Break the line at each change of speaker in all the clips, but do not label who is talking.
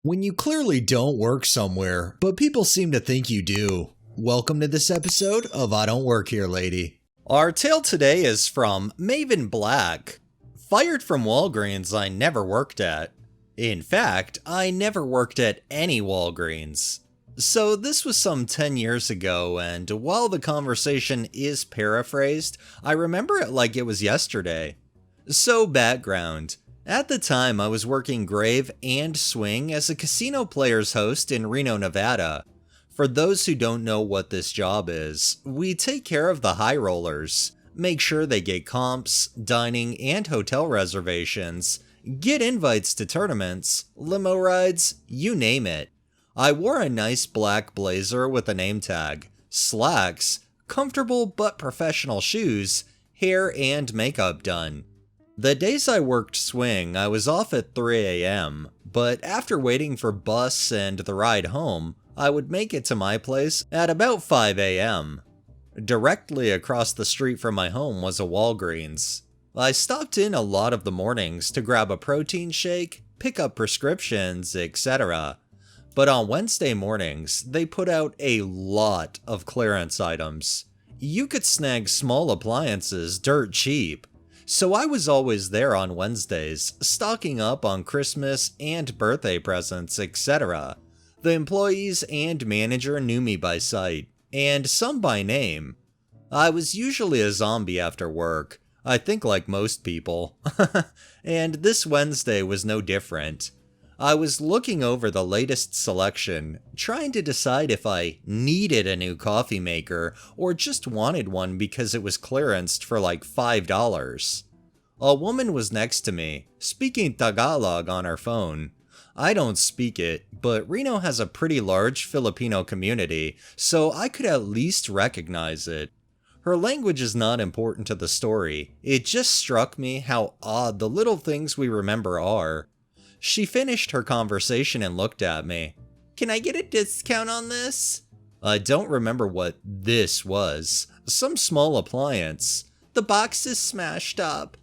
When you clearly don't work somewhere, but people seem to think you do. Welcome to this episode of I Don't Work Here, Lady. Our tale today is from Maven Black. Fired from Walgreens I never worked at. In fact, I never worked at any Walgreens. So this was some 10 years ago, and while the conversation is paraphrased, I remember it like it was yesterday. So background. At the time, I was working grave and swing as a casino player's host in Reno, Nevada. For those who don't know what this job is, we take care of the high rollers, make sure they get comps, dining, and hotel reservations, get invites to tournaments, limo rides, you name it. I wore a nice black blazer with a name tag, slacks, comfortable but professional shoes, hair and makeup done. The days I worked swing, I was off at 3 a.m., but after waiting for bus and the ride home, I would make it to my place at about 5 a.m. Directly across the street from my home was a Walgreens. I stopped in a lot of the mornings to grab a protein shake, pick up prescriptions, etc. But on Wednesday mornings, they put out a lot of clearance items. You could snag small appliances dirt cheap. So I was always there on Wednesdays, stocking up on Christmas and birthday presents, etc. The employees and manager knew me by sight, and some by name. I was usually a zombie after work, I think like most people. And this Wednesday was no different. I was looking over the latest selection, trying to decide if I needed a new coffee maker or just wanted one because it was clearanced for like $5. A woman was next to me, speaking Tagalog on her phone. I don't speak it, but Reno has a pretty large Filipino community, so I could at least recognize it. Her language is not important to the story, it just struck me how odd the little things we remember are. She finished her conversation and looked at me. "Can I get a discount on this?" I don't remember what this was. Some small appliance. "The box is smashed up."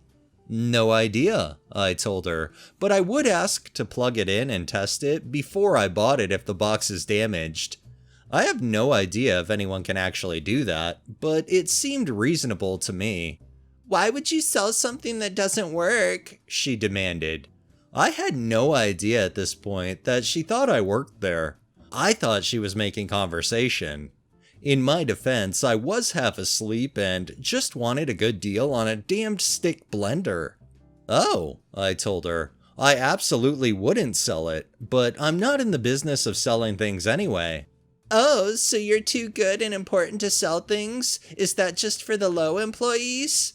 "No idea," I told her, "but I would ask to plug it in and test it before I bought it if the box is damaged." I have no idea if anyone can actually do that, but it seemed reasonable to me. "Why would you sell something that doesn't work?" she demanded. I had no idea at this point that she thought I worked there. I thought she was making conversation. In my defense, I was half asleep and just wanted a good deal on a damned stick blender. "Oh," I told her, "I absolutely wouldn't sell it, but I'm not in the business of selling things anyway." "Oh, so you're too good and important to sell things? Is that just for the low employees?"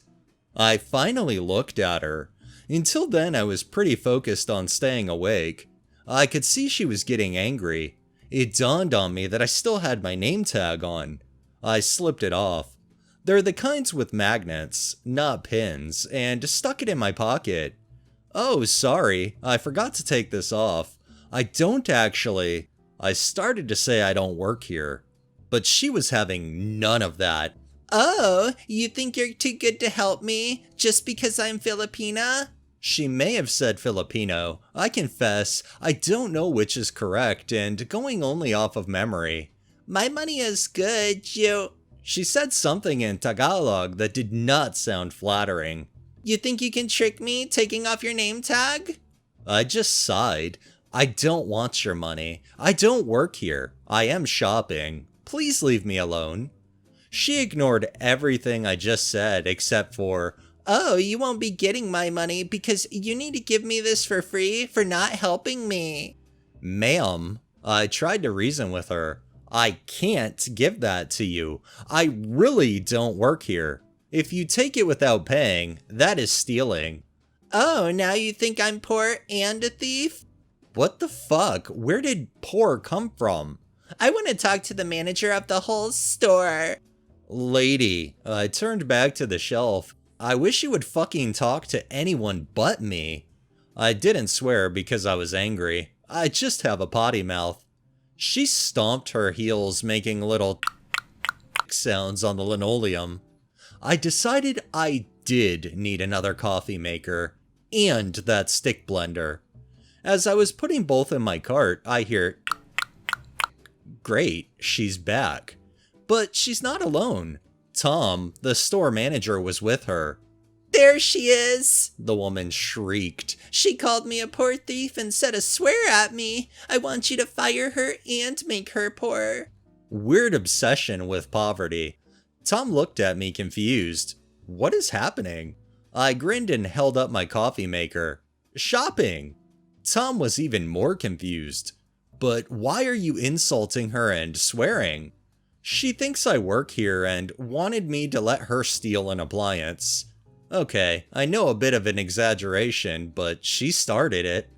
I finally looked at her. Until then, I was pretty focused on staying awake. I could see she was getting angry. It dawned on me that I still had my name tag on. I slipped it off. They're the kinds with magnets, not pins, and stuck it in my pocket. "Oh, sorry, I forgot to take this off. I don't actually..." I started to say I don't work here, but she was having none of that. "Oh, you think you're too good to help me, just because I'm Filipina?" She may have said Filipino. I confess, I don't know which is correct, and going only off of memory. "My money is good, you..." She said something in Tagalog that did not sound flattering. "You think you can trick me, taking off your name tag?" I just sighed. "I don't want your money. I don't work here. I am shopping. Please leave me alone." She ignored everything I just said except for, "Oh, you won't be getting my money because you need to give me this for free for not helping me." "Ma'am," I tried to reason with her, "I can't give that to you. I really don't work here. If you take it without paying, that is stealing." "Oh, now you think I'm poor and a thief?" What the fuck? Where did poor come from? "I want to talk to the manager of the whole store." "Lady," I turned back to the shelf. "I wish you would fucking talk to anyone but me." I didn't swear because I was angry. I just have a potty mouth. She stomped her heels, making little sounds on the linoleum. I decided I did need another coffee maker. And that stick blender. As I was putting both in my cart, I hear, "Great, she's back." But she's not alone. Tom, the store manager, was with her.
"There she is!" the woman shrieked. "She called me a poor thief and said a swear at me. I want you to fire her and make her poor."
Weird obsession with poverty. Tom looked at me confused. What is happening? I grinned and held up my coffee maker. Shopping! Tom was even more confused. But why are you insulting her and swearing? She thinks I work here and wanted me to let her steal an appliance. Okay, I know a bit of an exaggeration, but she started it.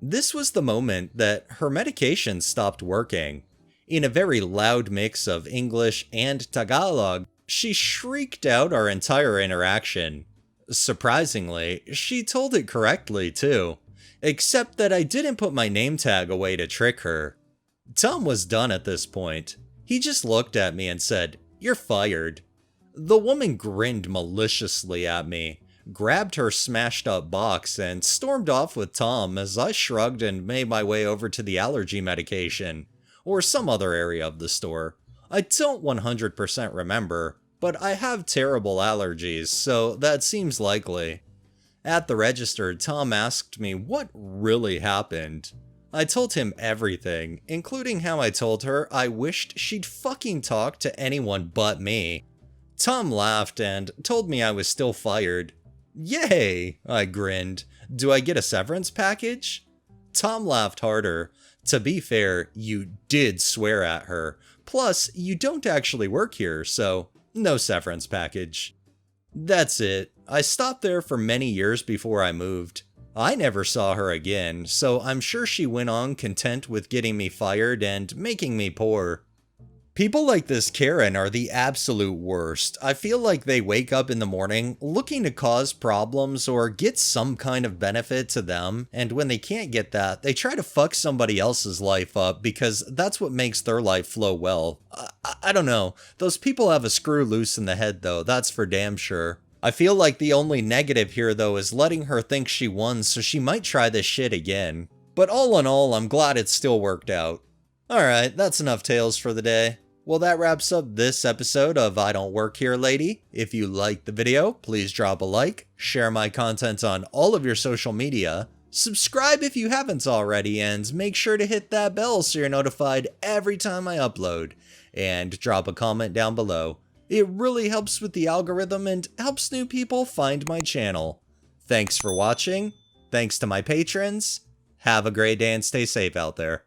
This was the moment that her medication stopped working. In a very loud mix of English and Tagalog, she shrieked out our entire interaction. Surprisingly, she told it correctly too, except that I didn't put my name tag away to trick her. Tom was done at this point. He just looked at me and said, "You're fired." The woman grinned maliciously at me, grabbed her smashed up box, and stormed off with Tom as I shrugged and made my way over to the allergy medication, or some other area of the store. I don't 100% remember, but I have terrible allergies, so that seems likely. At the register, Tom asked me what really happened. I told him everything, including how I told her I wished she'd fucking talk to anyone but me. Tom laughed and told me I was still fired. Yay! I grinned. Do I get a severance package? Tom laughed harder. To be fair, you did swear at her. Plus, you don't actually work here, so no severance package. That's it. I stopped there for many years before I moved. I never saw her again, so I'm sure she went on content with getting me fired and making me poor. People like this Karen are the absolute worst. I feel like they wake up in the morning looking to cause problems or get some kind of benefit to them, and when they can't get that, they try to fuck somebody else's life up because that's what makes their life flow well. I don't know. Those people have a screw loose in the head though, that's for damn sure. I feel like the only negative here though is letting her think she won, so she might try this shit again. But all in all, I'm glad it still worked out. Alright, that's enough tales for the day. Well, that wraps up this episode of I Don't Work Here Lady. If you liked the video, please drop a like, share my content on all of your social media, subscribe if you haven't already, and make sure to hit that bell so you're notified every time I upload, and drop a comment down below. It really helps with the algorithm and helps new people find my channel. Thanks for watching, thanks to my patrons, have a great day and stay safe out there.